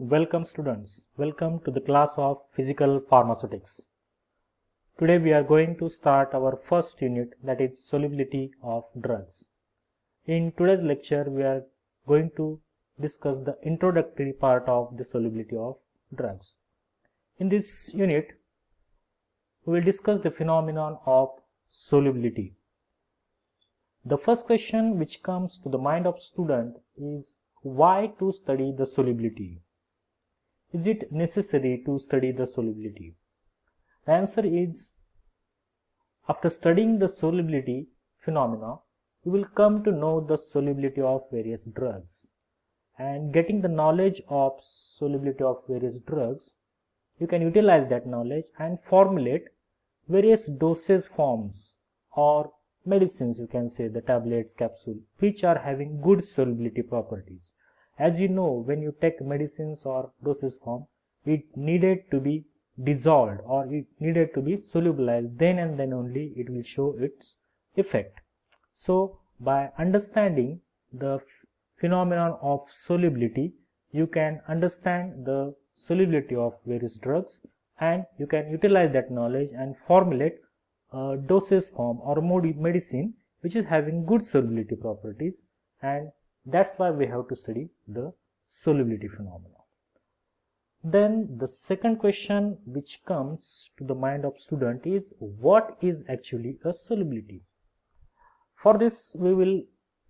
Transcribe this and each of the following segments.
Welcome students, welcome to the class of Physical Pharmaceutics. Today we are going to start our first unit, that is solubility of drugs. In today's lecture we are going to discuss the introductory part of the solubility of drugs. In this unit we will discuss the phenomenon of solubility. The first question which comes to the mind of student is why to study the solubility? Is it necessary to study the solubility? The answer is, after studying the solubility phenomena, you will come to know the solubility of various drugs. And getting the knowledge of solubility of various drugs, you can utilize that knowledge and formulate various dosage forms or medicines, you can say the tablets, capsule, which are having good solubility properties. As you know, when you take medicines or dosage form, it needed to be dissolved or it needed to be solubilized, then and then only it will show its effect. So by understanding the phenomenon of solubility, you can understand the solubility of various drugs and you can utilize that knowledge and formulate a dosage form or medicine which is having good solubility properties, and that's why we have to study the solubility phenomena. Then the second question which comes to the mind of student is, what is actually a solubility? For this we will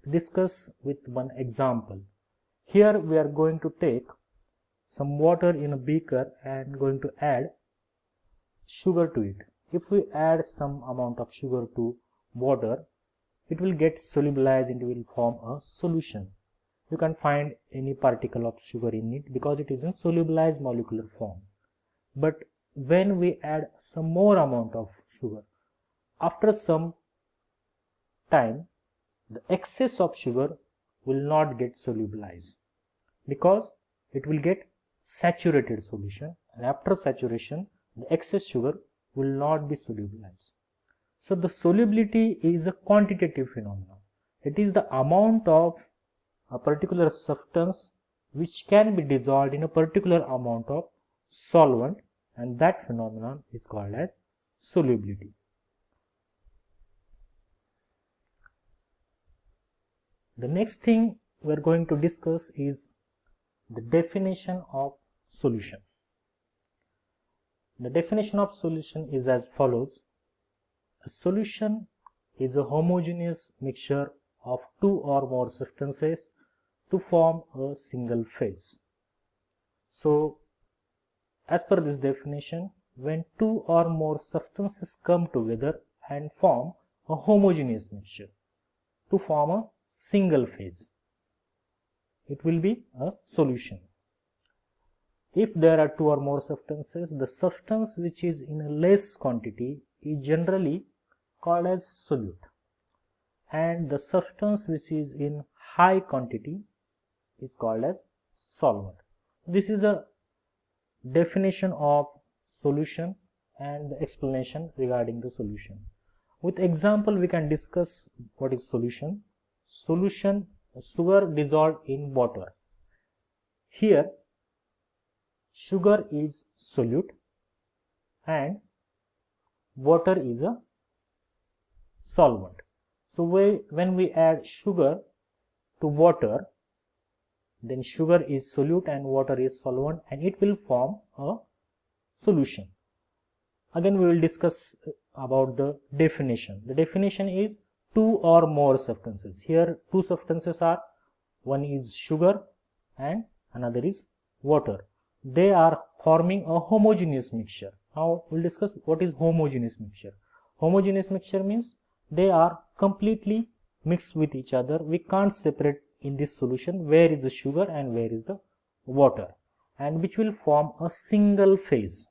discuss with one example. Here we are going to take some water in a beaker and going to add sugar to it. If we add some amount of sugar to water, it will get solubilized and it will form a solution. You can find any particle of sugar in it because it is in solubilized molecular form. But when we add some more amount of sugar, after some time the excess of sugar will not get solubilized because it will get saturated solution, and after saturation the excess sugar will not be solubilized. So the solubility is a quantitative phenomenon. It is the amount of a particular substance which can be dissolved in a particular amount of solvent, and that phenomenon is called as solubility. The next thing we are going to discuss is the definition of solution. The definition of solution is as follows. A solution is a homogeneous mixture of two or more substances to form a single phase. So, as per this definition, when two or more substances come together and form a homogeneous mixture to form a single phase, it will be a solution. If there are two or more substances, the substance which is in a less quantity is generally called as solute, and the substance which is in high quantity is called as solvent. This is a definition of solution and the explanation regarding the solution. With example we can discuss what is solution. Solution, sugar dissolved in water. Here sugar is solute and water is a solvent. So when we add sugar to water, then sugar is solute and water is solvent, and it will form a solution. Again we will discuss about the definition. The definition is two or more substances. Here two substances are, one is sugar and another is water. They are forming a homogeneous mixture. Now we will discuss what is homogeneous mixture. Homogeneous mixture means they are completely mixed with each other. We can't separate in this solution where is the sugar and where is the water, and which will form a single phase.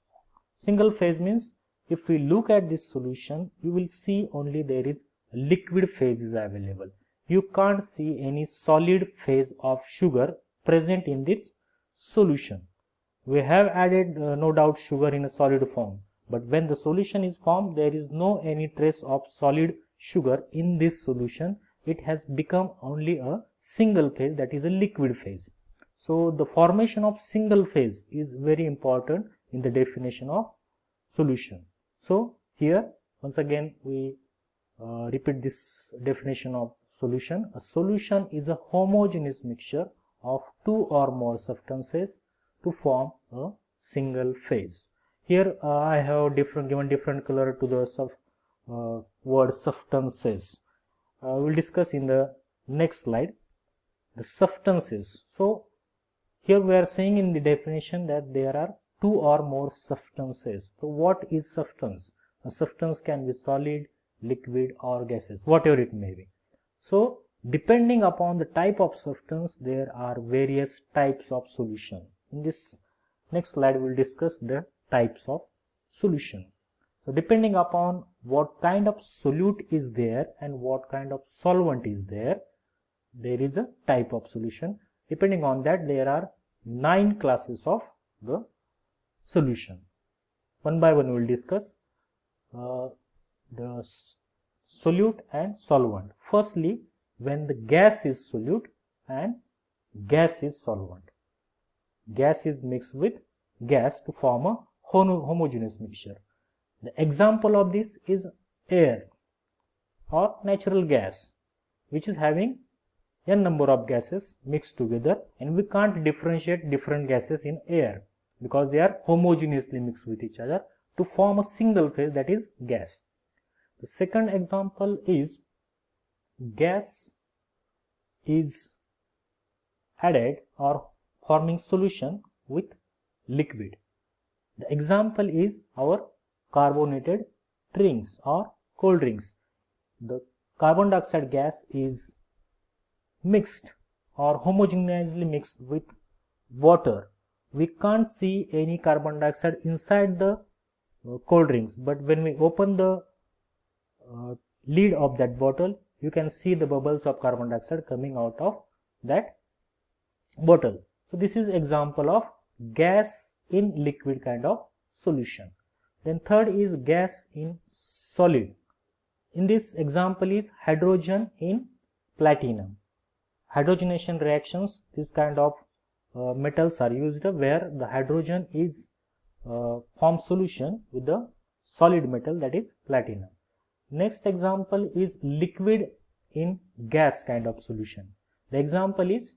Single phase means if we look at this solution, you will see only there is liquid phase is available. You can't see any solid phase of sugar present in this solution. We have added no doubt sugar in a solid form, but when the solution is formed, there is no any trace of solid sugar in this solution. It has become only a single phase, that is a liquid phase. So the formation of single phase is very important in the definition of solution. So here once again we repeat this definition of solution. A solution is a homogeneous mixture of two or more substances to form a single phase. Here I have given different color to the word substances. We'll discuss in the next slide the substances. So here we are saying in the definition that there are two or more substances. So what is substance? A substance can be solid, liquid or gases, whatever it may be. So depending upon the type of substance, there are various types of solution. In this next slide we will discuss the types of solution. So depending upon what kind of solute is there and what kind of solvent is there, there is a type of solution. Depending on that, there are 9 classes of the solution. One by one we will discuss the solute and solvent. Firstly, when the gas is solute and gas is solvent. Gas is mixed with gas to form a homogeneous mixture. The example of this is air or natural gas, which is having n number of gases mixed together, and we can't differentiate different gases in air because they are homogeneously mixed with each other to form a single phase, that is gas. The second example is gas is added or forming solution with liquid. The example is our carbonated drinks or cold drinks. The carbon dioxide gas is mixed or homogeneously mixed with water. We can't see any carbon dioxide inside the cold drinks, but when we open the lid of that bottle, you can see the bubbles of carbon dioxide coming out of that bottle. So this is example of gas in liquid kind of solution. Then third is gas in solid. In this example is hydrogen in platinum. Hydrogenation reactions, this kind of metals are used where the hydrogen is formed solution with the solid metal, that is platinum. Next example is liquid in gas kind of solution. The example is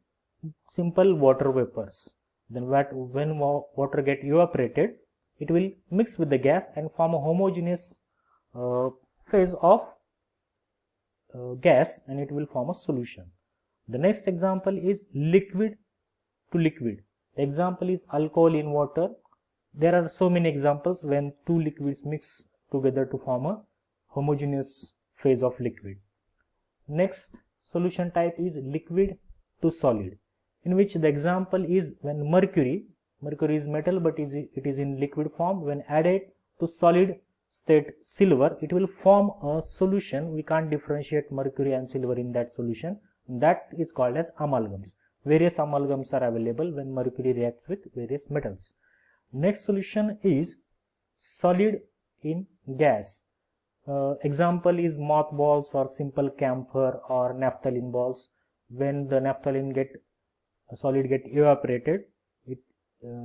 simple water vapors. Then when water get evaporated, it will mix with the gas and form a homogeneous phase of gas, and it will form a solution. The next example is liquid to liquid. The example is alcohol in water. There are so many examples when two liquids mix together to form a homogeneous phase of liquid. Next solution type is liquid to solid, in which the example is when mercury is metal but it is in liquid form. When added to solid state silver, it will form a solution. We can't differentiate mercury and silver in that solution. That is called as amalgams. Various amalgams are available when mercury reacts with various metals. Next solution is solid in gas. Example is mothballs or simple camphor or naphthalene balls. When the naphthalene solid get evaporated, it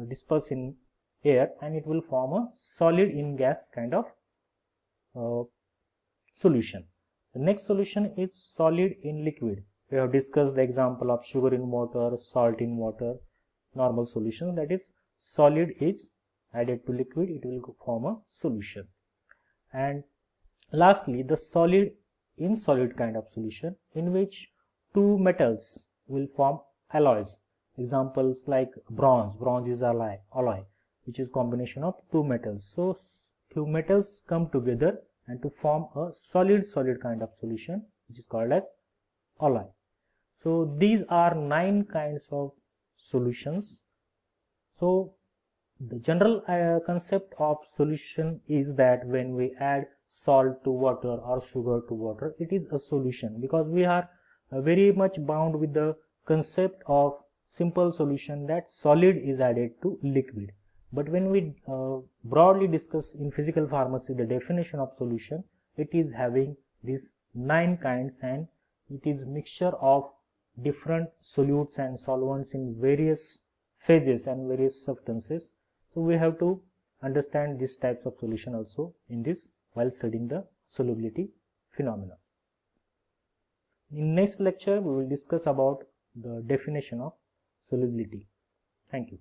disperses in air and it will form a solid in gas kind of solution. The next solution is solid in liquid. We have discussed the example of sugar in water, salt in water, normal solution, that is solid is added to liquid, it will form a solution. And lastly, the solid in solid kind of solution, in which two metals will form alloys. Examples like bronze is alloy, which is combination of two metals. So two metals come together and to form a solid kind of solution, which is called as alloy. So these are 9 kinds of solutions. So the general concept of solution is that when we add salt to water or sugar to water, it is a solution, because we are very much bound with the concept of simple solution that solid is added to liquid. But when we broadly discuss in physical pharmacy the definition of solution, it is having these 9 kinds, and it is mixture of different solutes and solvents in various phases and various substances. So we have to understand these types of solution also in this while studying the solubility phenomena. In next lecture we will discuss about the definition of solubility. Thank you.